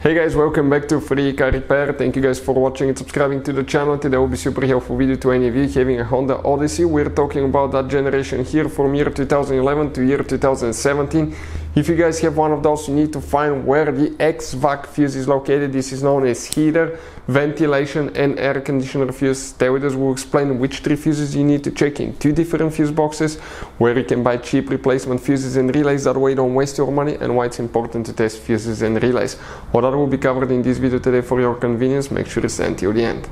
Hey guys, welcome back to Free Car Repair. Thank you guys for watching and subscribing to the channel. Today will be super helpful video to any of you having a Honda Odyssey. We're talking about that generation here from year 2011 to year 2017. If you guys have one of those, you need to find where the HVAC fuse is located. This is known as heater, ventilation and air conditioner fuse. Stay with us, we'll explain which three fuses you need to check in two different fuse boxes, where you can buy cheap replacement fuses and relays, that way you don't waste your money, and why it's important to test fuses and relays. All that will be covered in this video today for your convenience. Make sure to stay until the end.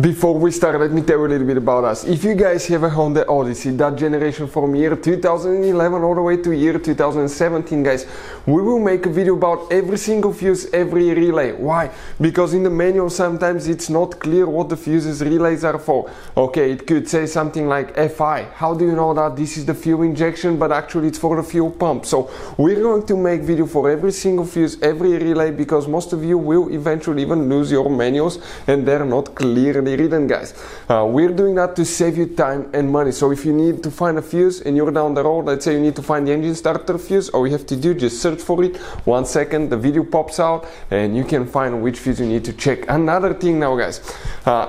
Before we start, let me tell you a little bit about us. If you guys have a Honda Odyssey, that generation from year 2011 all the way to year 2017, guys, we will make a video about every single fuse, every relay. Why? Because in the manual sometimes it's not clear what the fuses relays are for. Okay, it could say something like FI. How do you know that this is the fuel injection, but actually it's for the fuel pump? So we're going to make video for every single fuse, every relay, because most of you will eventually even lose your manuals and they're not clearly written, guys. We're doing that to save you time and money. So if you need to find a fuse and you're down the road, let's say you need to find the engine starter fuse, all you have to do, just search for it. 1 second, the video pops out and you can find which fuse you need to check. Another thing now, guys,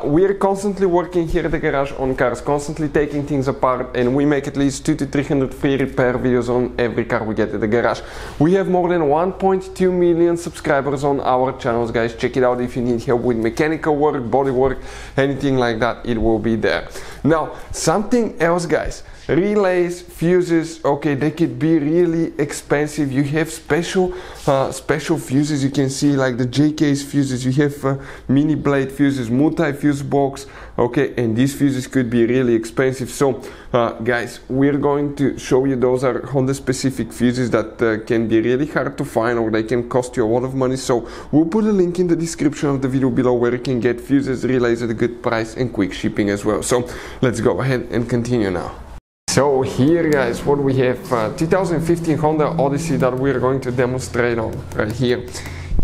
we're constantly working here at the garage on cars, constantly taking things apart, and we make at least 200 to 300 free repair videos on every car we get at the garage. We have more than 1.2 million subscribers on our channels, guys. Check it out if you need help with mechanical work, body work, anything like that, it will be there. Now, something else, guys. Relays, fuses, okay, they could be really expensive. You have special fuses, you can see, like the JK's fuses. You have mini blade fuses, multi-fuse box, okay, and these fuses could be really expensive. So guys, we're going to show you those are Honda specific fuses that can be really hard to find, or they can cost you a lot of money. So we'll put a link in the description of the video below where you can get fuses, relays at a good price and quick shipping as well. So let's go ahead and continue now. So here, guys, what we have, 2015 Honda Odyssey that we're going to demonstrate on right here.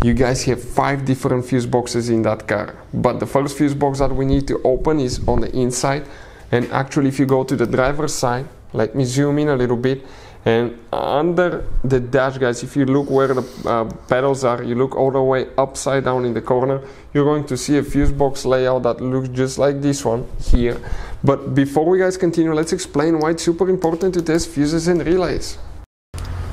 You guys have 5 different fuse boxes in that car, but the first fuse box that we need to open is on the inside. And actually, if you go to the driver's side, let me zoom in a little bit, and under the dash, guys, if you look where the pedals are, you look all the way upside down in the corner, you're going to see a fuse box layout that looks just like this one here. But before we guys continue, let's explain why it's super important to test fuses and relays.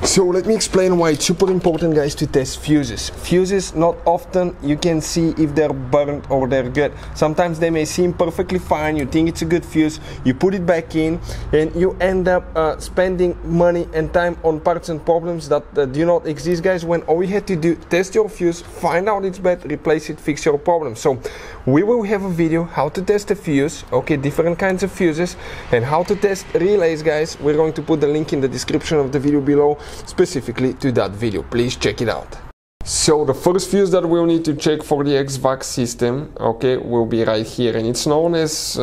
So let me explain why it's super important, guys, to test fuses. Fuses, not often you can see if they're burnt or they're good. Sometimes they may seem perfectly fine, you think it's a good fuse, you put it back in, and you end up spending money and time on parts and problems that do not exist, guys, when all you had to do, test your fuse, find out it's bad, replace it, fix your problem. So we will have a video how to test a fuse, okay, different kinds of fuses, and how to test relays, guys. We're going to put the link in the description of the video below, specifically to that video. Please check it out. So the first fuse that we'll need to check for the HVAC system, okay, will be right here, and it's known as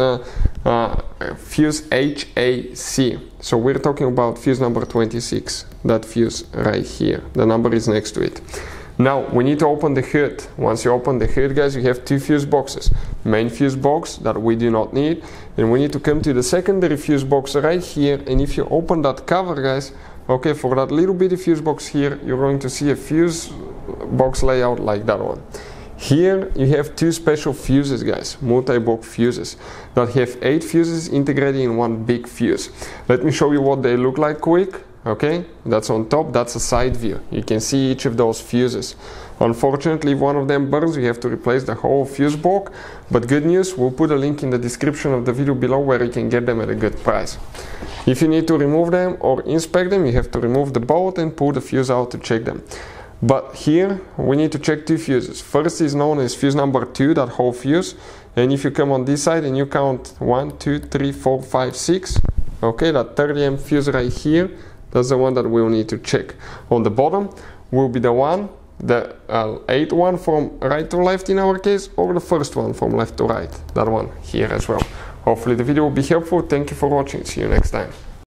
fuse HAC. So we're talking about fuse number 26, that fuse right here. The number is next to it. Now we need to open the hood. Once you open the hood, guys, you have 2 fuse boxes. Main fuse box that we do not need, and we need to come to the secondary fuse box right here. And if you open that cover, guys, okay, for that little bitty fuse box here, you're going to see a fuse box layout like that one. Here you have 2 special fuses, guys, multi-box fuses that have 8 fuses integrated in one big fuse. Let me show you what they look like quick. Okay, that's on top, that's a side view. You can see each of those fuses. Unfortunately, if one of them burns, you have to replace the whole fuse box. But good news, we'll put a link in the description of the video below where you can get them at a good price. If you need to remove them or inspect them, you have to remove the bolt and pull the fuse out to check them. But here, we need to check 2 fuses. First is known as fuse number 2, that whole fuse. And if you come on this side and you count 1, 2, 3, 4, 5, 6, okay, that 30 fuse right here, that's the one that we'll need to check. On the bottom will be the one, the 8th one from right to left in our case, or the first one from left to right, that one here as well. Hopefully the video will be helpful. Thank you for watching. See you next time.